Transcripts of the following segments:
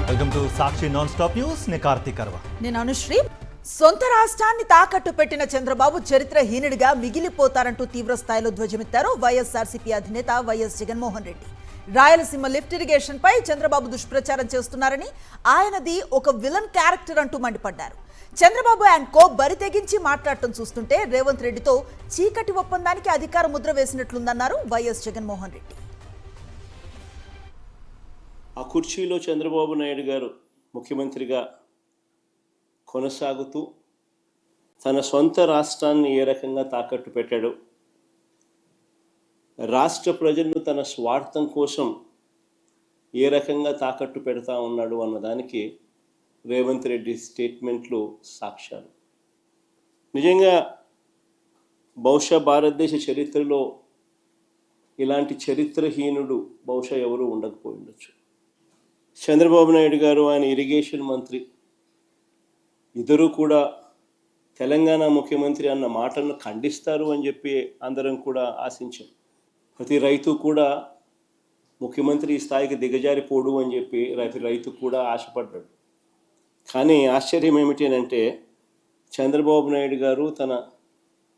Welcome to Sakshi non stop news. నేను కార్తీక్ అర్వా. నేను అనుశ్రీ. సొంత రాష్ట్రాన్ని తాకట్టు పెట్టిన చంద్రబాబు చరిత్రహీనుడిగా మిగిలిపోతారంటూ తీవ్ర స్థాయిలో ధ్వజమెత్తారు వైఎస్ఆర్సీపీ అధినేత వైఎస్ జగన్మోహన్ రెడ్డి. రాయలసీమ లిఫ్ట్ ఇరిగేషన్ పై చంద్రబాబు దుష్ప్రచారం చేస్తున్నారని, ఆయనది ఒక విలన్ క్యారెక్టర్ అంటూ మండిపడ్డారు. చంద్రబాబు అండ్ కో బరి తెగించి మాట్లాడటం చూస్తుంటే రేవంత్ రెడ్డితో చీకటి ఒప్పందానికి అధికార ముద్ర వేసినట్లుందన్నారు వైఎస్ జగన్మోహన్ రెడ్డి. ఆ కుర్చీలో చంద్రబాబు నాయుడు గారు ముఖ్యమంత్రిగా కొనసాగుతూ తన సొంత రాష్ట్రాన్ని ఏ రకంగా తాకట్టు పెట్టాడు, రాష్ట్ర ప్రజలను తన స్వార్థం కోసం ఏ రకంగా తాకట్టు పెడతా ఉన్నాడు అన్నదానికి రేవంత్ రెడ్డి స్టేట్మెంట్లు సాక్ష్యాలు. నిజంగా బహుశా భారతదేశ చరిత్రలో ఇలాంటి చరిత్రహీనుడు బహుశా ఎవరు ఉండకపోయి ఉండొచ్చు. చంద్రబాబు నాయుడు గారు, ఆయన ఇరిగేషన్ మంత్రి, ఇద్దరు కూడా తెలంగాణ ముఖ్యమంత్రి అన్న మాటలను ఖండిస్తారు అని చెప్పి అందరం కూడా ఆశించాం. ప్రతి రైతు కూడా ముఖ్యమంత్రి ఈ స్థాయికి దిగజారిపోడు అని చెప్పి ప్రతి రైతు కూడా ఆశపడ్డాడు. కానీ ఆశ్చర్యం ఏమిటి అంటే చంద్రబాబు నాయుడు గారు తన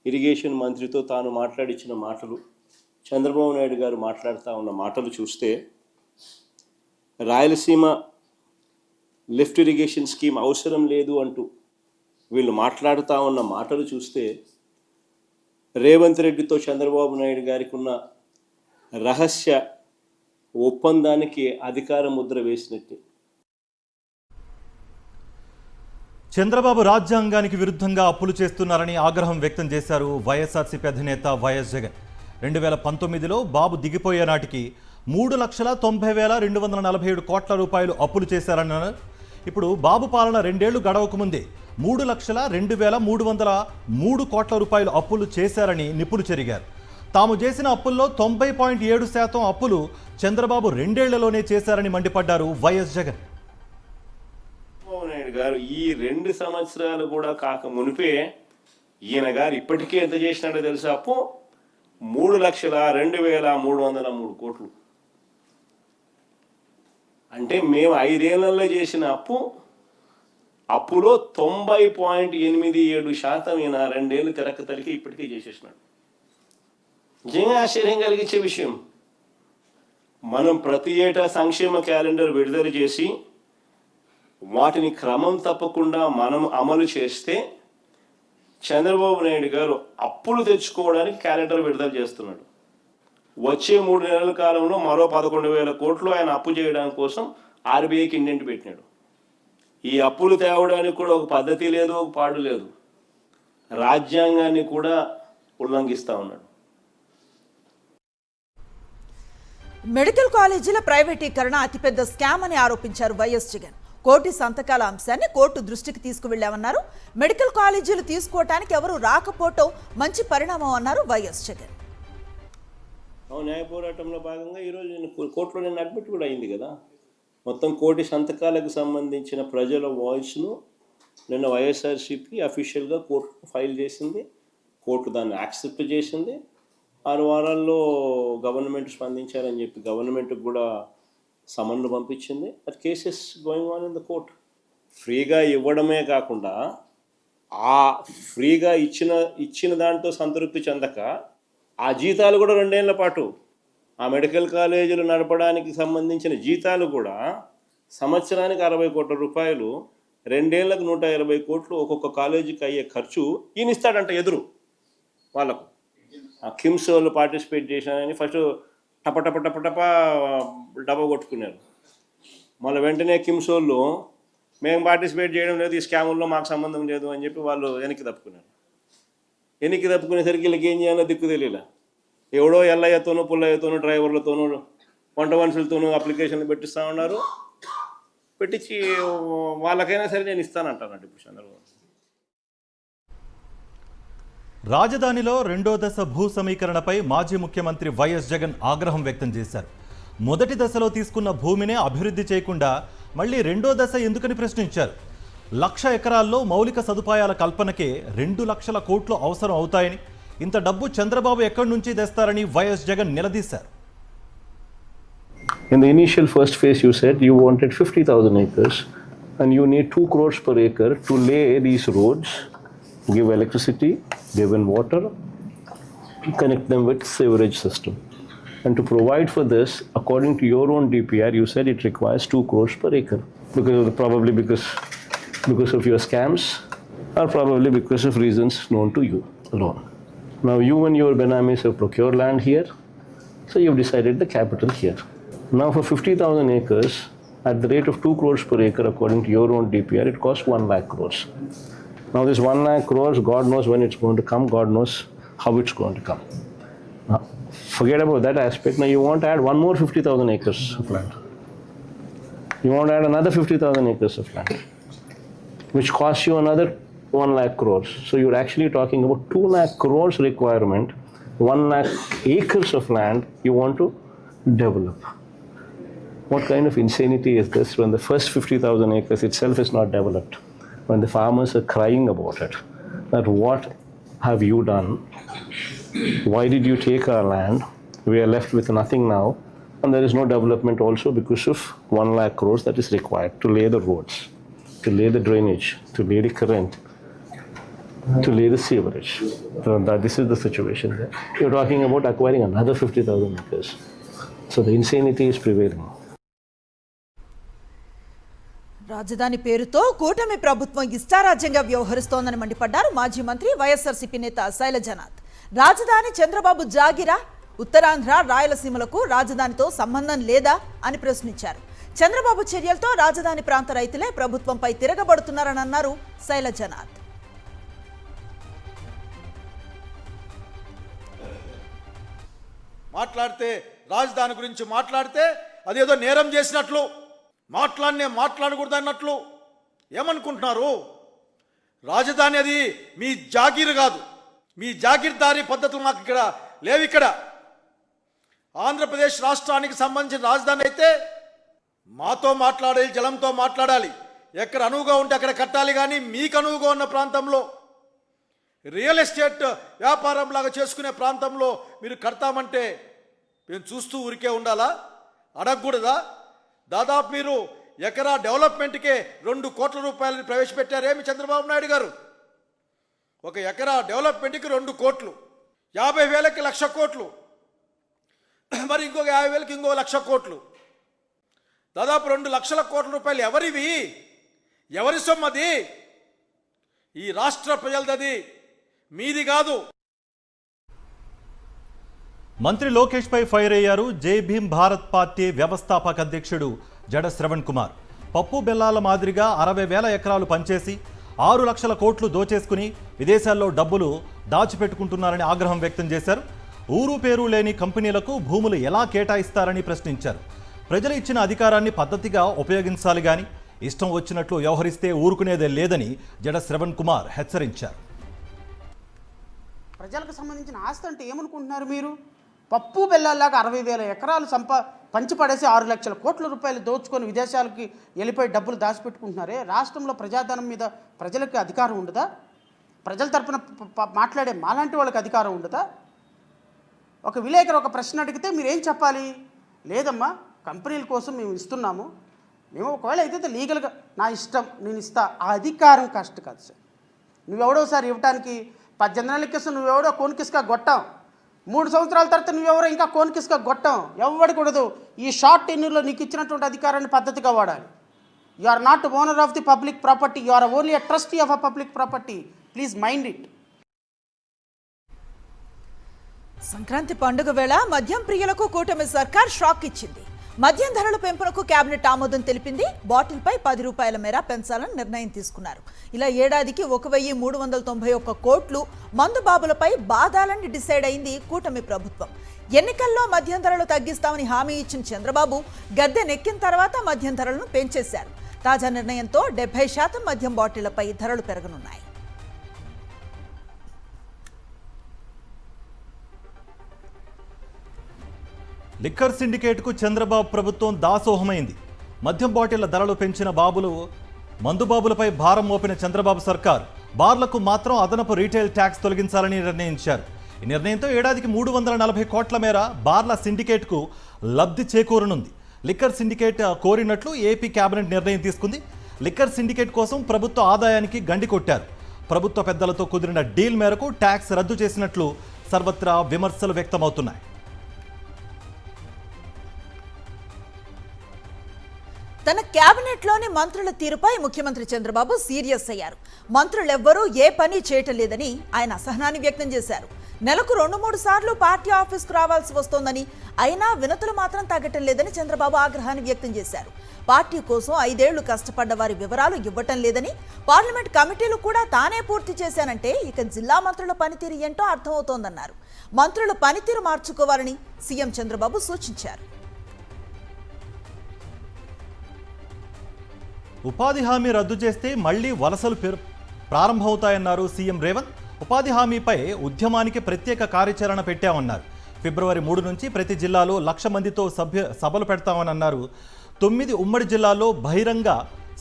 ఇరిగేషన్ మంత్రితో తాను మాట్లాడించిన మాటలు, చంద్రబాబు నాయుడు గారు మాట్లాడుతూ ఉన్న మాటలు చూస్తే రాయలసీమ లిఫ్ట్ ఇరిగేషన్ స్కీమ్ అవసరం లేదు అంటూ వీళ్ళు మాట్లాడుతూ ఉన్న మాటలు చూస్తే రేవంత్ రెడ్డితో చంద్రబాబు నాయుడు గారికి ఉన్న రహస్య ఒప్పందానికి అధికార ముద్ర వేసినట్టే. చంద్రబాబు రాజ్యాంగానికి విరుద్ధంగా అప్పులు చేస్తున్నారని ఆగ్రహం వ్యక్తం చేశారు వైఎస్ఆర్సీపీ అధినేత వైఎస్ జగన్. 2019లో బాబు దిగిపోయే నాటికి 3,90,247 కోట్ల రూపాయలు అప్పులు చేశారన్నారు. ఇప్పుడు బాబు పాలన 2 ఏళ్లు గడవక ముందే 3,02,303 కోట్ల రూపాయలు అప్పులు చేశారని నిపుణులు చెరిగారు. తాము చేసిన అప్పుల్లో 90.7% అప్పులు చంద్రబాబు 2 ఏళ్లలోనే చేశారని మండిపడ్డారు వైఎస్ జగన్. చంద్రబాబు నాయుడు గారు ఈ 2 సంవత్సరాలు కూడా కాక మునిపే ఈయన గారు ఇప్పటికే ఎంత చేసినాడో తెలుసా? అప్పు 3,02,303 కోట్లు. అంటే మేము 5 ఏళ్లలో చేసిన అప్పులో 90.87% ఈయన 2 ఏళ్ళు తెరక్క తలికి ఇప్పటికే చేసేసినాడు. నిజంగా ఆశ్చర్యం కలిగించే విషయం. మనం ప్రతి ఏటా సంక్షేమ క్యాలెండర్ విడుదల చేసి వాటిని క్రమం తప్పకుండా మనం అమలు చేస్తే చంద్రబాబు నాయుడు గారు అప్పులు తెచ్చుకోవడానికి క్యాలెండర్ విడుదల చేస్తున్నాడు. వచ్చే 3 నెలల కాలంలో మరో 11,000 కోట్లు ఆయన అప్పు చేయడానికి కోసం ఆర్బీఐకి ఇండెంట్ పెట్టినాడు. ఈ అప్పులు తేవడానికి కూడా ఒక పద్ధతి లేదు, ఒక పాడు లేదు. రాజ్యాంగాన్ని కూడా ఉల్లంఘిస్తూ ఉన్నాడు. మెడికల్ కాలేజీల ప్రైవేటీకరణ అతిపెద్ద స్కామ్ అని ఆరోపించారు వైఎస్ జగన్. కోటి సంతకాల అంశాన్ని కోర్టు దృష్టికి తీసుకువెళ్లామన్నారు. మెడికల్ కాలేజీలు తీసుకోవటానికి ఎవరు రాకపోవటం మంచి పరిణామం అన్నారు వైఎస్ జగన్. న్యాయ పోరాటంలో భాగంగా ఈరోజు కోర్టులో నేను అడ్మిట్ కూడా అయింది కదా. మొత్తం కోటి సంతకాలకు సంబంధించిన ప్రజల వాయిస్ను నిన్న వైఎస్ఆర్సీపీ అఫీషియల్గా కోర్టు ఫైల్ చేసింది. కోర్టు దాన్ని యాక్సెప్ట్ చేసింది. 6 వారాల్లో గవర్నమెంట్ స్పందించారని చెప్పి గవర్నమెంట్కి కూడా సమన్లు పంపించింది. That cases going on in the court. ఫ్రీగా ఇవ్వడమే కాకుండా ఆ ఫ్రీగా ఇచ్చిన దాంతో సంతృప్తి చెందక ఆ జీతాలు కూడా 2 ఏళ్ల పాటు ఆ మెడికల్ కాలేజీలు నడపడానికి సంబంధించిన జీతాలు కూడా సంవత్సరానికి 60 కోట్ల రూపాయలు, 2 ఏళ్లకు 120 కోట్లు ఒక్కొక్క కాలేజీకి అయ్యే ఖర్చు ఈయన ఇస్తాడంట ఎదురు వాళ్ళకు. ఆ కిమ్స్ వాళ్ళు పార్టిసిపేట్ చేశానని ఫస్ట్ టప డబ్బా కొట్టుకున్నారు. మళ్ళీ వెంటనే కిమ్స్ వాళ్ళు మేము పార్టిసిపేట్ చేయడం లేదు, ఈ స్కాముల్లో మాకు సంబంధం లేదు అని చెప్పి వాళ్ళు వెనక్కి తప్పుకున్నారు. వెనక్కి తప్పుకునేసరికి వీళ్ళకి ఏం చేయాలో దిక్కు తెలియలే. ఎవడో ఎల్లయ్యతోనూ పుల్లయ్యతోనూ డ్రైవర్లతోనూ వంట మనుషులతోనూ అప్లికేషన్లు పెట్టిస్తూ ఉన్నారు. పెట్టించి వాళ్ళకైనా సరే నేను ఇస్తానంటానండి ఇప్పుడు చంద్రబాబు. రాజధానిలో 2వ దశ భూ సమీకరణపై మాజీ ముఖ్యమంత్రి వైఎస్ జగన్ ఆగ్రహం వ్యక్తం చేశారు. మొదటి దశలో తీసుకున్న భూమినే అభివృద్ధి చేయకుండా మళ్ళీ 2వ దశ ఎందుకని ప్రశ్నించారు. 1,00,000 ఎకరాల్లో మౌలిక సదుపాయాల కల్పనకే 2 లక్షల కోట్లు అవసరం అవుతాయని, ఇంత డబ్బు చంద్రబాబు ఎక్కడి నుంచి తెస్తారని వైఎస్ జగన్ నిలదీశారు. In the initial first phase, you said you wanted 50,000 acres and you need 2 crores per acre to lay these roads, give electricity, give in water, connect them with sewerage system. And to provide for this, according to your own DPR, you said it requires 2 crores per acre. Probably because of your scams, or probably because of reasons known to you alone. Now you and your Benamis have procured land here, so you've decided the capital here. Now for 50,000 acres, at the rate of 2 crores per acre, according to your own DPR, it costs 1 lakh crores. Now this 1 lakh crores, God knows when it's going to come, God knows how it's going to come. Now, forget about that aspect. Now you want to add one more 50,000 acres of land. You want to add another 50,000 acres of land, which costs you another 1 lakh crores. So you're actually talking about 2 lakh crores requirement, 1 lakh acres of land you want to develop. What kind of insanity is this when the first 50,000 acres itself is not developed? When the farmers are crying about it, that what have you done? Why did you take our land? We are left with nothing now. And there is no development also because of 1 lakh crores that is required to lay the roads, to lay the drainage, to lay the current, to lay the sewerage. So this is the situation there. You're talking about acquiring another 50,000 acres. So the insanity is prevailing. రాజధాని పేరుతో కూటమి ప్రభుత్వం ఇష్టారాజ్యంగా వ్యవహరిస్తోందని మండిపడ్డారు మాజీ మంత్రి వైఎస్ఆర్సీపీ నేత శైలజనాథ్. రాజధాని చంద్రబాబు జాగిరా, ఉత్తరాంధ్ర రాయలసీమలకు రాజధానితో సంబంధం లేదా అని ప్రశ్నించారు. చంద్రబాబు చర్యలతో రాజధాని ప్రాంత రైతులే ప్రభుత్వంపై తిరగబడుతున్నారని అన్నారు శైలజనాథ్. మాట్లాడితే రాజధాని గురించి మాట్లాడితే అదేదో నేరం చేసినట్లు, మాట్లాడకూడదు అన్నట్లు ఏమనుకుంటున్నారు? రాజధాని అది మీ జాగీరు కాదు, మీ జాగీర్దారీ పద్ధతులు మాకు ఇక్కడ లేవు. ఇక్కడ ఆంధ్రప్రదేశ్ రాష్ట్రానికి సంబంధించిన రాజధాని అయితే మాతో మాట్లాడాలి, జలంతో మాట్లాడాలి. ఎక్కడ అనువుగా ఉంటే అక్కడ కట్టాలి. కానీ మీకు అనువుగా ఉన్న ప్రాంతంలో, రియల్ ఎస్టేట్ వ్యాపారంలాగా చేసుకునే ప్రాంతంలో మీరు కడతామంటే మేము చూస్తూ ఊరికే ఉండాలా? అడగకూడదా? దాదాపు మీరు ఎకరా డెవలప్మెంట్కే 2 కోట్ల రూపాయలని ప్రవేశపెట్టారేమి చంద్రబాబు నాయుడు గారు? ఒక ఎకరా డెవలప్మెంట్కి 2 కోట్లు, 50,000కి 1,00,000 కోట్లు, మరి ఇంకొక 50,000కి ఇంకో 1,00,000 కోట్లు, దాదాపు 2 లక్షల కోట్ల రూపాయలు ఎవరివి? ఎవరి సొమ్మది? ఈ రాష్ట్ర ప్రజలది, మీది కాదు. మంత్రి లోకేష్ పై ఫైర్ అయ్యారు జై భీమ్ భారత్ పార్టీ వ్యవస్థాపక అధ్యక్షుడు జడ శ్రవణ్ కుమార్. పప్పు బెల్లాల మాదిరిగా 60,000 ఎకరాలు పంచేసి 6 లక్షల కోట్లు దోచేసుకుని విదేశాల్లో డబ్బులు దాచిపెట్టుకుంటున్నారని ఆగ్రహం వ్యక్తం చేశారు. ఊరు పేరు లేని కంపెనీలకు భూములు ఎలా కేటాయిస్తారని ప్రశ్నించారు. ప్రజలు ఇచ్చిన అధికారాన్ని పద్ధతిగా ఉపయోగించాలి గాని ఇష్టం వచ్చినట్లు వ్యవహరిస్తే ఊరుకునేదే లేదని జడ శ్రవణ్ కుమార్ హెచ్చరించారు. ప్రజలకు సంబంధించిన ఆస్తి అంటే ఏమనుకుంటున్నారు మీరు? పప్పు బెల్లాల్లాగా 60,000 ఎకరాలు పంచిపడేసి 6 లక్షల కోట్ల రూపాయలు దోచుకొని విదేశాలకి వెళ్ళిపోయి డబ్బులు దాచిపెట్టుకుంటున్నారే. రాష్ట్రంలో ప్రజాధనం మీద ప్రజలకు అధికారం ఉండదా? ప్రజల తరపున మాట్లాడే మాలాంటి వాళ్ళకి అధికారం ఉండదా? ఒక విలేకరు ఒక ప్రశ్న అడిగితే మీరేం చెప్పాలి? లేదమ్మా, కంపెనీల కోసం మేము ఇస్తున్నాము, మేము ఒకవేళ అయితే లీగల్గా నా ఇష్టం నేను ఇస్తా. ఆ అధికారం కష్టం కాదు సార్. నువ్వెవడోసారి ఇవ్వటానికి 18 నెలల కిస్క నువ్వెవడో కోన్కిస్కా గొట్టాం, 3 సంవత్సరాల తర్వాత నువ్వెవరో ఇంకా కోన్కిస్కా గొట్టాం. ఎవడకూడదు. ఈ షార్ట్ టెన్యూర్లో నీకు ఇచ్చినటువంటి అధికారాన్ని పద్ధతిగా వాడాలి. You are not owner of the public property, you are only a trustee of a public property. Please mind it. Sankranti పండుగ వేళ మద్యం ప్రియులకు కూటమి సర్కార్ షాక్ ఇచ్చింది. మద్యం ధరల పెంపునకు కేబినెట్ ఆమోదం తెలిపింది. బాటిల్పై 10 రూపాయల మేర పెంచాలని నిర్ణయం తీసుకున్నారు. ఇలా ఏడాదికి 1,391 కోట్లు మందు బాబులపై బాధాలని డిసైడ్ అయింది కూటమి ప్రభుత్వం. ఎన్నికల్లో మద్యం ధరలు తగ్గిస్తామని హామీ ఇచ్చిన చంద్రబాబు గద్దెనెక్కిన తర్వాత మద్యం ధరలను పెంచేశారు. తాజా నిర్ణయంతో 70% మద్యం బాటిళ్లపై ధరలు పెరగనున్నాయి. లిక్కర్ సిండికేట్కు చంద్రబాబు ప్రభుత్వం దాసోహమైంది. మద్యం బాటిళ్ల ధరలు పెంచిన మందుబాబులపై భారం మోపిన చంద్రబాబు సర్కార్ బార్లకు మాత్రం అదనపు రీటైల్ ట్యాక్స్ తొలగించాలని నిర్ణయించారు. ఈ నిర్ణయంతో ఏడాదికి 340 కోట్ల మేర బార్ల సిండికేట్కు లబ్ధి చేకూరనుంది. లిక్కర్ సిండికేట్ కోరినట్లు ఏపీ కేబినెట్ నిర్ణయం తీసుకుంది. లిక్కర్ సిండికేట్ కోసం ప్రభుత్వ ఆదాయానికి గండి కొట్టారు. ప్రభుత్వ పెద్దలతో కుదిరిన డీల్ మేరకు ట్యాక్స్ రద్దు చేసినట్లు సర్వత్రా విమర్శలు వ్యక్తమవుతున్నాయి. తన కేబినెట్లోని మంత్రుల తీరుపై ముఖ్యమంత్రి చంద్రబాబు సీరియస్ అయ్యారు. మంత్రులెవ్వరూ ఏ పని చేయటం లేదని ఆయన అసహనాన్ని వ్యక్తం చేశారు. నెలకు 2-3 సార్లు పార్టీ ఆఫీస్కు రావాల్సి వస్తోందని, అయినా వినతులు మాత్రం తగ్గటం లేదని చంద్రబాబు ఆగ్రహాన్ని వ్యక్తం చేశారు. పార్టీ కోసం 5 ఏళ్లు కష్టపడ్డ వారి వివరాలు ఇవ్వటం లేదని, పార్లమెంట్ కమిటీలు కూడా తానే పూర్తి చేశానంటే ఇక జిల్లా మంత్రుల పనితీరు ఏంటో అర్థమవుతోందన్నారు. మంత్రుల పనితీరు మార్చుకోవాలని సీఎం చంద్రబాబు సూచించారు. ఉపాధి హామీ రద్దు చేస్తే మళ్లీ వలసలు ప్రారంభమవుతాయన్నారు సీఎం రేవంత్. ఉపాధి హామీపై ఉద్యమానికి ప్రత్యేక కార్యాచరణ పెట్టామన్నారు. ఫిబ్రవరి 3 నుంచి ప్రతి జిల్లాలో 1,00,000 మందితో సభలు పెడతామని అన్నారు. 9 ఉమ్మడి జిల్లాల్లో బహిరంగ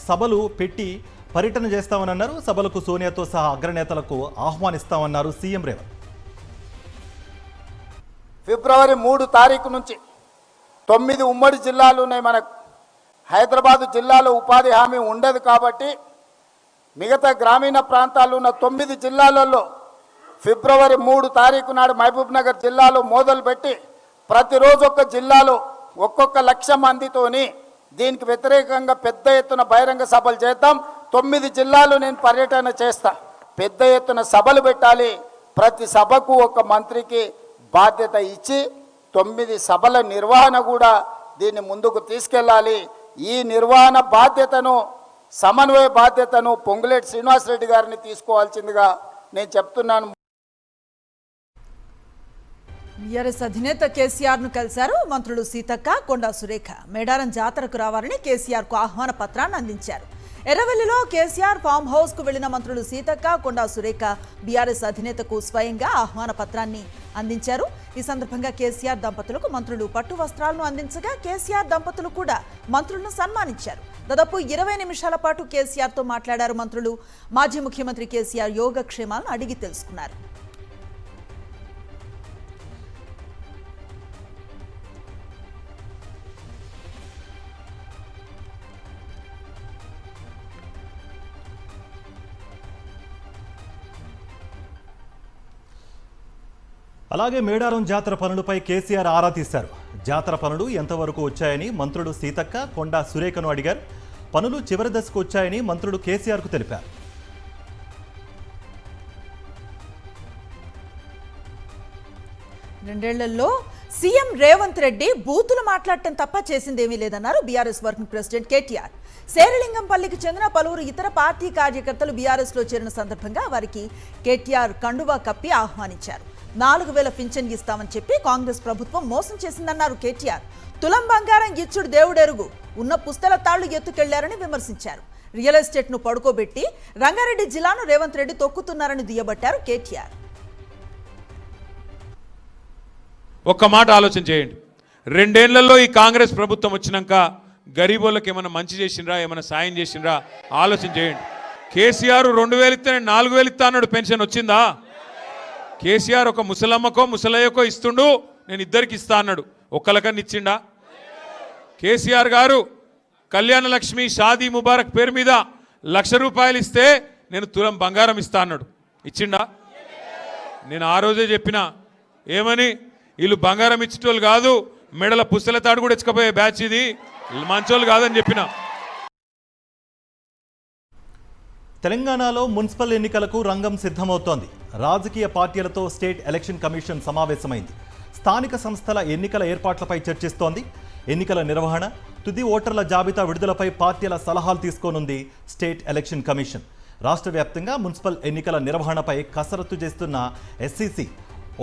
సభలు పెట్టి పర్యటన చేస్తామని అన్నారు. సభలకు సోనియాతో సహా అగ్రనేతలకు ఆహ్వానిస్తామన్నారు సీఎం రేవంత్. ఫిబ్రవరి 3 తారీఖు నుంచి 9 ఉమ్మడి జిల్లాలు ఉన్నాయి. మనకు హైదరాబాదు జిల్లాలో ఉపాధి హామీ ఉండదు కాబట్టి మిగతా గ్రామీణ ప్రాంతాల్లో ఉన్న 9 జిల్లాలలో ఫిబ్రవరి 3 తారీఖు నాడు మహబూబ్ నగర్ జిల్లాలో మొదలుపెట్టి ప్రతిరోజు ఒక్క జిల్లాలో ఒక్కొక్క 1,00,000 మందితోని దీనికి వ్యతిరేకంగా పెద్ద ఎత్తున బహిరంగ సభలు చేద్దాం. 9 జిల్లాలు నేను పర్యటన చేస్తా. పెద్ద ఎత్తున సభలు పెట్టాలి. ప్రతి సభకు ఒక మంత్రికి బాధ్యత ఇచ్చి 9 సభల నిర్వహణ కూడా దీన్ని ముందుకు తీసుకెళ్ళాలి. ఈ నిర్వహణ బాధ్యతను, సమన్వయ బాధ్యతను పొంగులేటి శ్రీనివాసరెడ్డి గారిని తీసుకోవాల్సిందిగా నేను చెప్తున్నాను. బీఆర్ఎస్ అధినేత కేసీఆర్ ను కలిశారు మంత్రులు సీతక్క, కొండా సురేఖ. మేడారం జాతరకు రావాలని కేసీఆర్ కు ఆహ్వాన పత్రాన్ని అందించారు. ఎర్రవెల్లిలో కేసీఆర్ ఫామ్ హౌస్ కు వెళ్లిన మంత్రులు సీతక్క, కొండా సురేఖ బీఆర్ఎస్ అధినేతకు స్వయంగా ఆహ్వాన పత్రాన్ని అందించారు. ఈ సందర్భంగా కేసీఆర్ దంపతులకు మంత్రులు పట్టు వస్త్రాలను అందించగా కేసీఆర్ దంపతులు కూడా మంత్రులను సన్మానించారు. దాదాపు 20 నిమిషాల పాటు కేసీఆర్ తో మాట్లాడారు మంత్రులు. మాజీ ముఖ్యమంత్రి కేసీఆర్ యోగక్షేమాలను అడిగి తెలుసుకున్నారు. అలాగే మేడారం జాతర పనులపై కేసీఆర్ ఆరా తీశారు. జాతర పనులు ఎంతవరకు వచ్చాయని మంత్రులు సీతక్క, కొండా సురేఖను అడిగారు. పనులు చివరి దశకు వచ్చాయని మంత్రులు కేసీఆర్కు తెలిపారు. రెండేళ్లలో సీఎం రేవంత్ రెడ్డి బూతులు మాట్లాడటం తప్ప చేసిందేమీ లేదన్నారు బీఆర్ఎస్ వర్కింగ్ ప్రెసిడెంట్ కేటీఆర్. శేరిలింగంపల్లికి చెందిన పలువురు ఇతర పార్టీ కార్యకర్తలు బీఆర్ఎస్లో చేరిన సందర్భంగా వారికి కేటీఆర్ కండువా కప్పి ఆహ్వానించారు. 4,000 పింఛన్ ఇస్తామని చెప్పి కాంగ్రెస్ ప్రభుత్వం మోసం చేసిందన్నారు కేటీఆర్. తులం బంగారం ఇచ్చుడు దేవుడెరుగు, ఉన్న పుస్తల తాళ్లు ఎత్తుకెళ్లారని విమర్శించారు. రియల్ ఎస్టేట్ ను పడుకోబెట్టి రంగారెడ్డి జిల్లాను రేవంత్ రెడ్డి తొక్కుతున్నారని దుయ్యబట్టారు కేటీఆర్. ఒక్క మాట ఆలోచన చేయండి. 2 ఏళ్లలో ఈ కాంగ్రెస్ ప్రభుత్వం వచ్చినాక గరీబోళ్ళకి ఏమైనా మంచి చేసిండ్రా, ఏమైనా సాయం చేసిండ్రా ఆలోచన చేయండి. కేసీఆర్ 2,000 ఇస్తే 4,000 ఇస్తా అన్నాడు. పెన్షన్ వచ్చిందా? కేసీఆర్ ఒక ముసలమ్మకో ముసలయ్యకో ఇస్తుండు, నేను ఇద్దరికి ఇస్తా అన్నాడు. ఒక్కలకన్నా ఇచ్చిండా? కేసీఆర్ గారు కళ్యాణ లక్ష్మి షాదీ ముబారక్ పేరు మీద 1,00,000 రూపాయలు ఇస్తే నేను తులం బంగారం ఇస్తా అన్నాడు. ఇచ్చిండా? నేను ఆ రోజే చెప్పిన, ఏమని, వీళ్ళు బంగారం ఇచ్చేటోళ్ళు కాదు, మెడల పుస్తల తాడు కూడా ఇచ్చకపోయే బ్యాచ్ ఇది, మంచోళ్ళు కాదని చెప్పిన. తెలంగాణలో మున్సిపల్ ఎన్నికలకు రంగం సిద్ధమవుతోంది. రాజకీయ పార్టీలతో స్టేట్ ఎలక్షన్ కమిషన్ సమావేశమైంది. స్థానిక సంస్థల ఎన్నికల ఏర్పాట్లపై చర్చిస్తోంది. ఎన్నికల నిర్వహణ, తుది ఓటర్ల జాబితా విడుదలపై పార్టీల సలహాలు తీసుకోనుంది స్టేట్ ఎలక్షన్ కమిషన్. రాష్ట్ర వ్యాప్తంగా మున్సిపల్ ఎన్నికల నిర్వహణపై కసరత్తు చేస్తున్న ఎస్సీసీ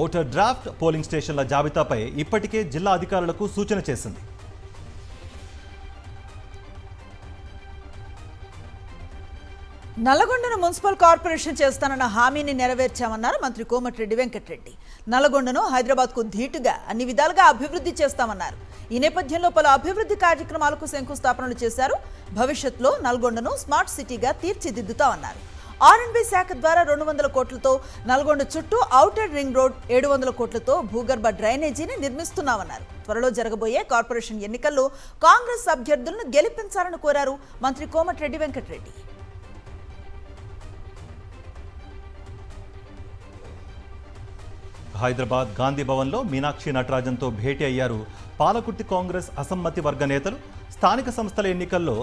ఓటర్ డ్రాఫ్ట్ పోలింగ్ స్టేషన్ల జాబితాపై ఇప్పటికే జిల్లా అధికారులకు సూచన చేసింది. నల్లగొండను మున్సిపల్ కార్పొరేషన్ చేస్తానన్న హామీని నెరవేర్చామన్నారు మంత్రి కోమటిరెడ్డి వెంకటరెడ్డి. నల్లగొండను హైదరాబాద్కు ధీటుగా అన్ని విధాలుగా అభివృద్ధి చేస్తామన్నారు. ఈ నేపథ్యంలో పలు అభివృద్ధి కార్యక్రమాలకు శంకుస్థాపనలు చేశారు. భవిష్యత్తులో నల్గొండను స్మార్ట్ సిటీగా తీర్చిదిద్దుతామన్నారు. R&B శాఖ ద్వారా 200 కోట్లతో నల్గొండ చుట్టూ ఔటర్ రింగ్ రోడ్ 700 కోట్లతో భూగర్భ డ్రైనేజీని నిర్మిస్తున్నామన్నారు. త్వరలో జరగబోయే కార్పొరేషన్ ఎన్నికల్లో కాంగ్రెస్ అభ్యర్థులను గెలిపించాలని కోరారు మంత్రి కోమటిరెడ్డి వెంకటరెడ్డి. హైదరాబాద్ గాంధీ భవన్లో మీనాక్షి నటరాజన్తో భేటీ అయ్యారు పాలకుర్తి కాంగ్రెస్ అసమ్మతి వర్గ నేతలు. స్థానిక సంస్థల ఎన్నికల్లో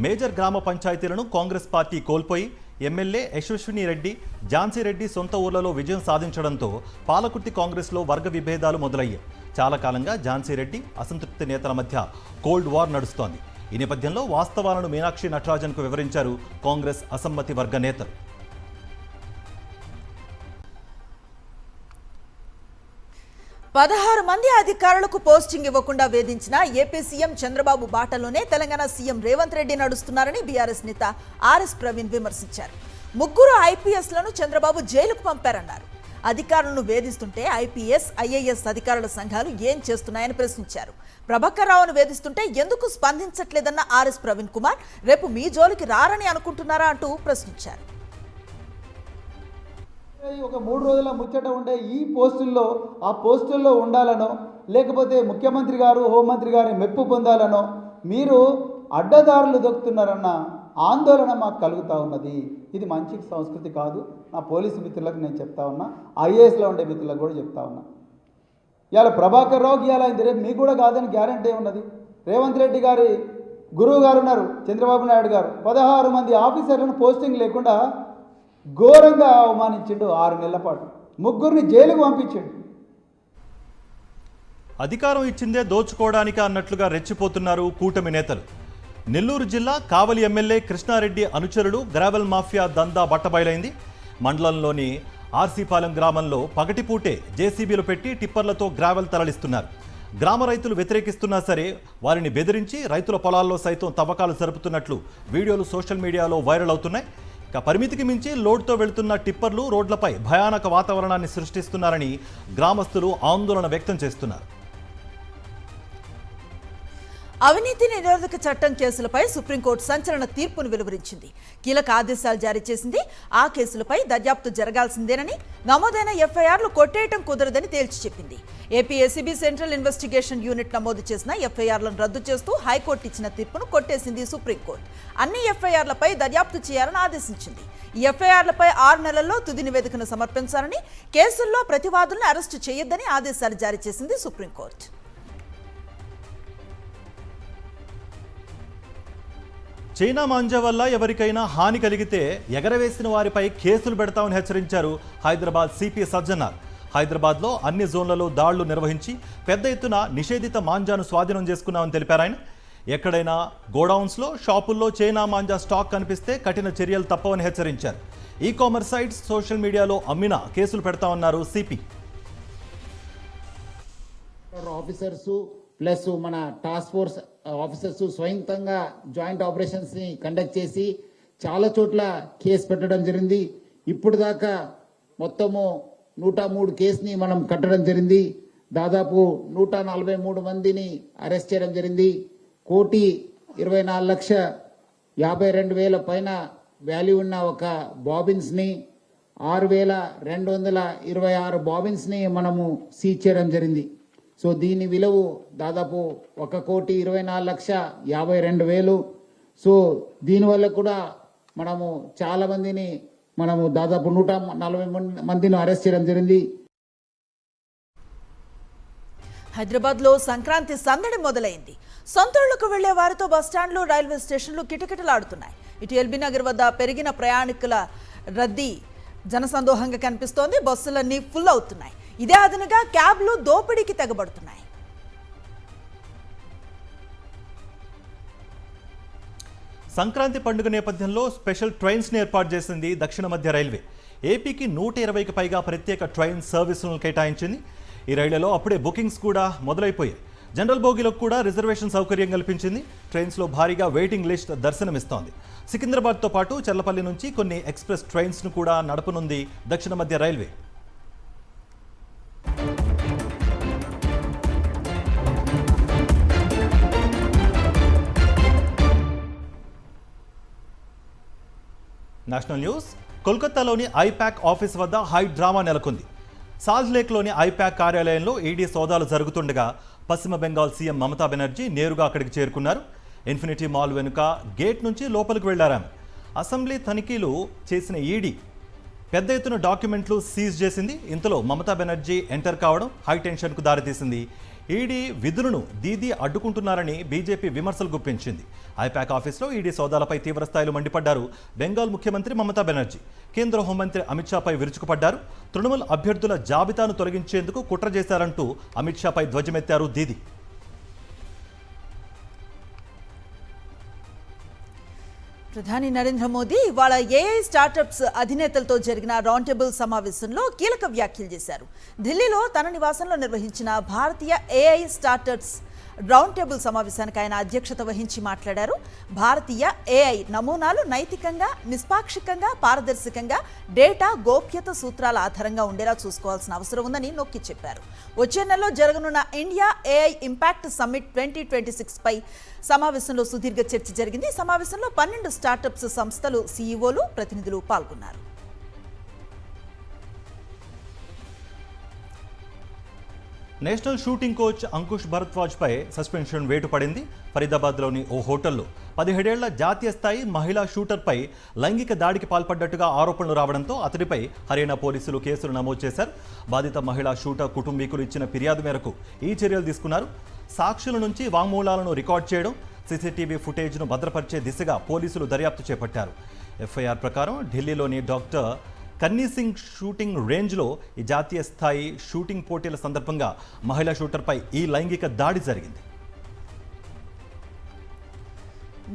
మేజర్ గ్రామ పంచాయతీలను కాంగ్రెస్ పార్టీ కోల్పోయి ఎమ్మెల్యే యశస్విని రెడ్డి, ఝాన్సీ రెడ్డి సొంత ఊర్లలో విజయం సాధించడంతో పాలకుర్తి కాంగ్రెస్లో వర్గ విభేదాలు మొదలయ్యాయి. చాలా కాలంగా ఝాన్సీ రెడ్డి అసంతృప్తి నేతల మధ్య కోల్డ్ వార్ నడుస్తోంది. ఈ నేపథ్యంలో వాస్తవాలను మీనాక్షి నటరాజన్కు వివరించారు కాంగ్రెస్ అసమ్మతి వర్గ నేతలు. పదహారు మంది అధికారులకు పోస్టింగ్ ఇవ్వకుండా వేధించిన ఏపీ సీఎం చంద్రబాబు బాటలోనే తెలంగాణ సీఎం రేవంత్ రెడ్డి నడుస్తున్నారని బీఆర్ఎస్ నేత ఆర్ఎస్ ప్రవీణ్ విమర్శించారు. 3 ఐపీఎస్లను చంద్రబాబు జైలుకు పంపారన్నారు. అధికారులను వేధిస్తుంటే ఐపీఎస్, ఐఏఎస్ అధికారుల సంఘాలు ఏం చేస్తున్నాయని ప్రశ్నించారు. ప్రభాకర్ రావును వేధిస్తుంటే ఎందుకు స్పందించట్లేదన్న ఆర్ఎస్ ప్రవీణ్ కుమార్ రేపు మీ జోలికి రారని అనుకుంటున్నారా అంటూ ప్రశ్నించారు. ఒక 3 రోజుల ముచ్చట ఉండే ఈ పోస్టుల్లో ఆ పోస్టుల్లో ఉండాలనో లేకపోతే ముఖ్యమంత్రి గారు హోంమంత్రి గారి మెప్పు పొందాలనో మీరు అడ్డదారులు దొక్కుతున్నారన్న ఆందోళన మాకు కలుగుతూ ఉన్నది. ఇది మంచి సంస్కృతి కాదు. నా పోలీసు మిత్రులకు నేను చెప్తా ఉన్నా, ఐఏఎస్లో ఉండే మిత్రులకు కూడా చెప్తా ఉన్నా. ఇవాళ ప్రభాకర్ రావుకి ఇవాళ అయింది, రేపు మీకు కూడా కాదని గ్యారంటీ ఉన్నది. రేవంత్ రెడ్డి గారి గురువు గారు ఉన్నారు చంద్రబాబు నాయుడు గారు, 16 మంది ఆఫీసర్లను పోస్టింగ్ లేకుండా ఘోరంగా అవమానించిండు. 6 నెలల పాటు 3 జైలుకు పంపించిండు. అధికారం ఇచ్చిందే దోచుకోవడానికి అన్నట్లుగా రెచ్చిపోతున్నారు కూటమి నేతలు. నెల్లూరు జిల్లా కావలి ఎమ్మెల్యే కృష్ణారెడ్డి అనుచరుడు గ్రావెల్ మాఫియా దందా బట్టబయలైంది. మండలంలోని ఆర్సీపాలెం గ్రామంలో పగటిపూటే జేసీబీలు పెట్టి టిప్పర్లతో గ్రావెల్ తరలిస్తున్నారు. గ్రామ రైతులు వ్యతిరేకిస్తున్నా సరే వారిని బెదిరించి రైతుల పొలాల్లో సైతం తవ్వకాలు జరుపుతున్నట్లు వీడియోలు సోషల్ మీడియాలో వైరల్ అవుతున్నాయి. పరిమితికి మించి లోడ్తో వెళుతున్న టిప్పర్లు రోడ్లపై భయానక వాతావరణాన్ని సృష్టిస్తున్నారని గ్రామస్తులు ఆందోళన వ్యక్తం చేస్తున్నారు. అవినీతి నిరోధక చట్టం కేసులపై సుప్రీంకోర్టు సంచలన తీర్పును వెలువరించింది. కీలక ఆదేశాలు జారీ చేసింది. ఆ కేసులపై దర్యాప్తు జరగాల్సిందేనని, నమోదైన ఎఫ్ఐఆర్లు కొట్టేయటం కుదరదని తేల్చి చెప్పింది. AP ACB central investigation unit నమోదు చేసిన ఎఫ్ఐఆర్లను రద్దు చేస్తూ హైకోర్టు ఇచ్చిన తీర్పును కొట్టేసింది సుప్రీంకోర్టు. అన్ని ఎఫ్ఐఆర్లపై దర్యాప్తు చేయాలని ఆదేశించింది. ఈ ఎఫ్ఐఆర్లపై 6 నెలల్లో తుది నివేదికను సమర్పించాలని, కేసుల్లో ప్రతివాదులను అరెస్టు చేయొద్దని ఆదేశాలు జారీ చేసింది సుప్రీంకోర్టు. చైనా మాంజా వల్ల ఎవరికైనా హాని కలిగితే ఎగరవేసిన వారిపై కేసులు పెడతామని హెచ్చరించారు హైదరాబాద్ సిపి సజ్జనార్. హైదరాబాద్లో అన్ని జోన్లలో దాడులు నిర్వహించి పెద్ద ఎత్తున నిషేధిత మాంజాను స్వాధీనం చేసుకున్నామని తెలిపారు ఆయన. ఎక్కడైనా గోడౌన్స్లో, షాపుల్లో చైనా మాంజా స్టాక్ కనిపిస్తే కఠిన చర్యలు తప్పవని హెచ్చరించారు. ఈ కామర్స్ సైట్స్, సోషల్ మీడియాలో అమ్మినా కేసులు పెడతామన్నారు సిపి. ఆఫీసర్స్ ప్లస్ మన టాస్క్ ఫోర్స్ ఆఫీసర్స్ స్వయంతంగా జాయింట్ ఆపరేషన్స్ని కండక్ట్ చేసి చాలా చోట్ల కేసు పెట్టడం జరిగింది. ఇప్పుడు దాకా మొత్తము 103 కేసుని మనం కట్టడం జరిగింది. దాదాపు 143 మందిని అరెస్ట్ చేయడం జరిగింది. 1,24,52,000 పైన వాల్యూ ఉన్న ఒక బాబిన్స్ని, 6,226 బాబిన్స్ని మనము సీజ్ చేయడం జరిగింది. సో దీని విలువ దాదాపు 1,24,52,000. సో దీనివల్ల కూడా మనము చాలా మందిని దాదాపు 140 మందిని అరెస్ట్ చేయడం జరిగింది. హైదరాబాద్లో సంక్రాంతి సందడి మొదలైంది. సొంతూళ్లకు వెళ్లే వారితో బస్టాండ్లు, రైల్వే స్టేషన్లు కిటకిటలాడుతున్నాయి. ఇటు ఎల్బీ నగర్ వద్ద పెరిగిన ప్రయాణికుల రద్దీ జనసందోహంగా కనిపిస్తోంది. బస్సులన్నీ ఫుల్ అవుతున్నాయి. ఇదే అదనుగా క్యాబ్లు దోపిడీకి తెగబడుతున్నాయి. సంక్రాంతి పండుగ నేపథ్యంలో స్పెషల్ ట్రైన్స్ని ఏర్పాటు చేసింది దక్షిణ మధ్య రైల్వే. ఏపీకి 120కి పైగా ప్రత్యేక ట్రైన్ సర్వీసులను కేటాయించింది. ఈ రైళ్లలో అప్పుడే బుకింగ్స్ కూడా మొదలైపోయాయి. జనరల్ బోగీలకు కూడా రిజర్వేషన్ సౌకర్యం కల్పించింది. ట్రైన్స్లో భారీగా వెయిటింగ్ లిస్ట్ దర్శనమిస్తోంది. సికింద్రాబాద్తో పాటు చల్లపల్లి నుంచి కొన్ని ఎక్స్ప్రెస్ ట్రైన్స్ను కూడా నడపనుంది దక్షిణ మధ్య రైల్వే. నేషనల్ న్యూస్ కోల్కతాలోని ఐపాక్ ఆఫీస్ వద్ద హై డ్రామా నెలకొంది. సాల్ట్ లేక్లోని ఐపాక్ కార్యాలయంలో ఈడీ సోదాలు జరుగుతుండగా పశ్చిమ బెంగాల్ సీఎం మమతా బెనర్జీ నేరుగా అక్కడికి చేరుకున్నారు. ఇన్ఫినిటీ మాల్ వెనుక గేట్ నుంచి లోపలికి వెళ్లారామె. అసెంబ్లీ తనిఖీలు చేసిన ఈడీ పెద్ద ఎత్తున డాక్యుమెంట్లు సీజ్ చేసింది. ఇంతలో మమతా బెనర్జీ ఎంటర్ కావడం హైటెన్షన్కు దారితీసింది. ఈడీ విధులను దీదీ అడ్డుకుంటున్నారని బీజేపీ విమర్శలు గుప్పించింది. ఐపాక్ ఆఫీస్లో ఈడీ సోదాలపై తీవ్రస్థాయిలో మండిపడ్డారు బెంగాల్ ముఖ్యమంత్రి మమతా బెనర్జీ. కేంద్ర హోంమంత్రి అమిత్ షాపై విరుచుకుపడ్డారు. తృణమూల్ అభ్యర్థుల జాబితాను తొలగించేందుకు కుట్ర చేశారంటూ అమిత్ షాపై ధ్వజమెత్తారు దీదీ. ప్రధాని నరేంద్ర మోదీ ఇవాళ ఏఐ స్టార్టప్స్ అధినేతలతో జరిగిన రౌండ్ టేబుల్ సమావేశంలో కీలక వ్యాఖ్యలు చేశారు. ఢిల్లీలో తన నివాసంలో నిర్వహించిన భారతీయ ఏఐ స్టార్టప్స్ రౌండ్ టేబుల్ సమావేశానికి ఆయన అధ్యక్షత వహించి మాట్లాడారు. భారతీయ ఏఐ నమూనాలు నైతికంగా, నిష్పాక్షికంగా, పారదర్శకంగా, డేటా గోప్యత సూత్రాల ఆధారంగా ఉండేలా చూసుకోవాల్సిన అవసరం ఉందని నొక్కి చెప్పారు. వచ్చే నెలలో జరగనున్న ఇండియా ఏఐ ఇంపాక్ట్ సమ్మిట్ 2026 పై సమావేశంలో సుదీర్ఘ చర్చ జరిగింది. ఈ సమావేశంలో 12 స్టార్టప్స్ సంస్థలు సీఈఓలు, ప్రతినిధులు పాల్గొన్నారు. నేషనల్ షూటింగ్ కోచ్ అంకుష్ భరద్వాజ్పై సస్పెన్షన్ వేటు పడింది. ఫరీదాబాద్లోని ఓ హోటల్లో 17 ఏళ్ల జాతీయ స్థాయి మహిళా షూటర్పై లైంగిక దాడికి పాల్పడ్డట్టుగా ఆరోపణలు రావడంతో అతడిపై హర్యానా పోలీసులు కేసులు నమోదు చేశారు. బాధిత మహిళా షూటర్ కుటుంబీకులు ఇచ్చిన ఫిర్యాదు మేరకు ఈ చర్యలు తీసుకున్నారు. సాక్షుల నుంచి వాంగ్మూలాలను రికార్డ్ చేయడం, సీసీటీవీ ఫుటేజ్ను భద్రపరిచే దిశగా పోలీసులు దర్యాప్తు చేపట్టారు. ఎఫ్ఐఆర్ ప్రకారం ఢిల్లీలోని డాక్టర్ కన్నీ సింగ్ షూటింగ్ రేంజ్లో ఈ జాతీయ స్థాయి షూటింగ్ పోటీల సందర్భంగా మహిళా షూటర్పై ఈ లైంగిక దాడి జరిగింది.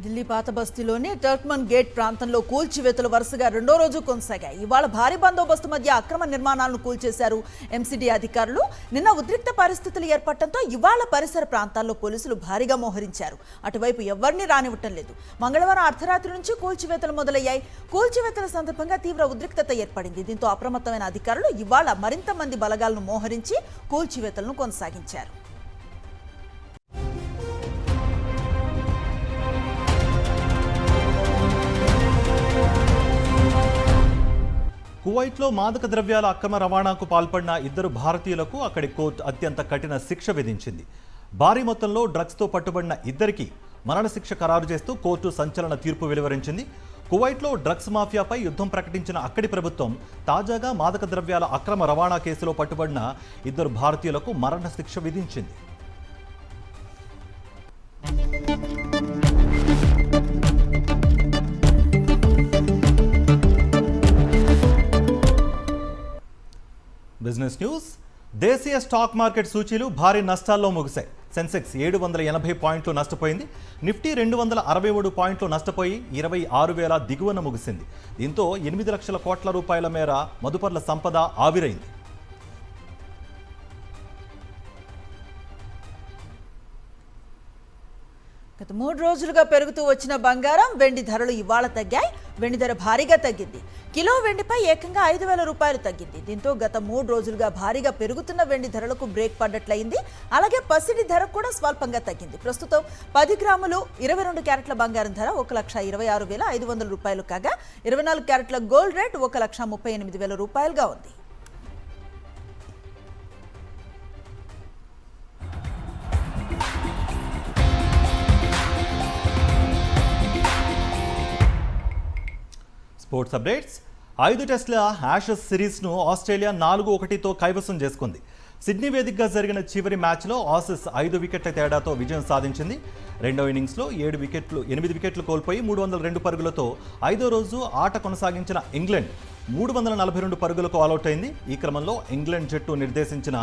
ఢిల్లీ పాత బస్తీలోని టర్క్మన్ గేట్ ప్రాంతంలో కూల్చివేతలు వరుసగా రెండో రోజు కొనసాగాయి. ఇవాళ భారీ బందోబస్తు మధ్య అక్రమ నిర్మాణాలను కూల్చేశారు ఎంసీడీ అధికారులు. నిన్న ఉద్రిక్త పరిస్థితులు ఏర్పడటంతో ఇవాళ పరిసర ప్రాంతాల్లో పోలీసులు భారీగా మోహరించారు. అటువైపు ఎవరిని రానివ్వటం లేదు. మంగళవారం అర్ధరాత్రి నుంచి కూల్చివేతలు మొదలయ్యాయి. కూల్చివేతల సందర్భంగా తీవ్ర ఉద్రిక్తత ఏర్పడింది. దీంతో అప్రమత్తమైన అధికారులు ఇవాళ మరింత మంది బలగాలను మోహరించి కూల్చివేతలను కొనసాగించారు. కువైట్లో మాదక ద్రవ్యాల అక్రమ రవాణాకు పాల్పడిన 2 భారతీయులకు అక్కడి కోర్టు అత్యంత కఠిన శిక్ష విధించింది. భారీ మొత్తంలో డ్రగ్స్తో పట్టుబడిన 2కి మరణశిక్ష ఖరారు చేస్తూ కోర్టు సంచలన తీర్పు వెలువరించింది. కువైట్లో డ్రగ్స్ మాఫియాపై యుద్ధం ప్రకటించిన అక్కడి ప్రభుత్వం తాజాగా మాదక ద్రవ్యాల అక్రమ రవాణా కేసులో పట్టుబడిన 2 భారతీయులకు మరణశిక్ష విధించింది. Business news. దేశీయ స్టాక్ మార్కెట్ సూచీలు భారీ నష్టాల్లో ముగిశాయి. సెన్సెక్స్ 780 పాయింట్లు నష్టపోయింది. నిఫ్టీ 263 పాయింట్లు నష్టపోయి 26,000 దిగువన ముగిసింది. దీంతో 8 లక్షల కోట్ల రూపాయల మేర మదుపర్ల సంపద ఆవిరైంది. గత 3 రోజులుగా పెరుగుతూ వచ్చిన బంగారం, వెండి ధరలు ఇవాళ తగ్గాయి. వెండి ధర భారీగా తగ్గింది. కిలో వెండిపై ఏకంగా 5,000 రూపాయలు తగ్గింది. దీంతో గత 3 రోజులుగా భారీగా పెరుగుతున్న వెండి ధరలకు బ్రేక్ పడ్డట్లయింది. అలాగే పసిడి ధర కూడా స్వల్పంగా తగ్గింది. ప్రస్తుతం 10 గ్రాములు 22 క్యారెట్ల బంగారం ధర 1,26,500 రూపాయలు కాగా 24 క్యారెట్ల గోల్డ్ రేట్ 1,38,000 రూపాయలుగా ఉంది. Sports updates. 5 టెస్టుల యాషెస్ సిరీస్ను ఆస్ట్రేలియా 4-1తో కైవసం చేసుకుంది. సిడ్నీ వేదికగా జరిగిన చివరి మ్యాచ్లో ఆసీస్ 5 వికెట్ల తేడాతో విజయం సాధించింది. రెండో ఇన్నింగ్స్లో 8 వికెట్లు కోల్పోయి 302 పరుగులతో 5వ రోజు ఆట కొనసాగించిన ఇంగ్లాండ్ 342 పరుగులకు ఆలౌట్ అయింది. ఈ క్రమంలో ఇంగ్లాండ్ జట్టు నిర్దేశించిన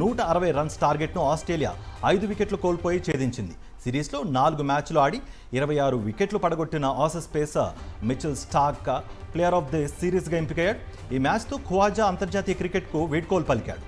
160 రన్స్ టార్గెట్ను ఆస్ట్రేలియా 5 వికెట్లు కోల్పోయి ఛేదించింది. సిరీస్లో 4 మ్యాచ్లు ఆడి 26 వికెట్లు పడగొట్టిన Aussie pacer Mitchell Starc player of the సిరీస్గా ఎంపికయ్యాడు. ఈ మ్యాచ్తో ఖవాజా అంతర్జాతీయ క్రికెట్కు వీడ్కోలు పలికాడు.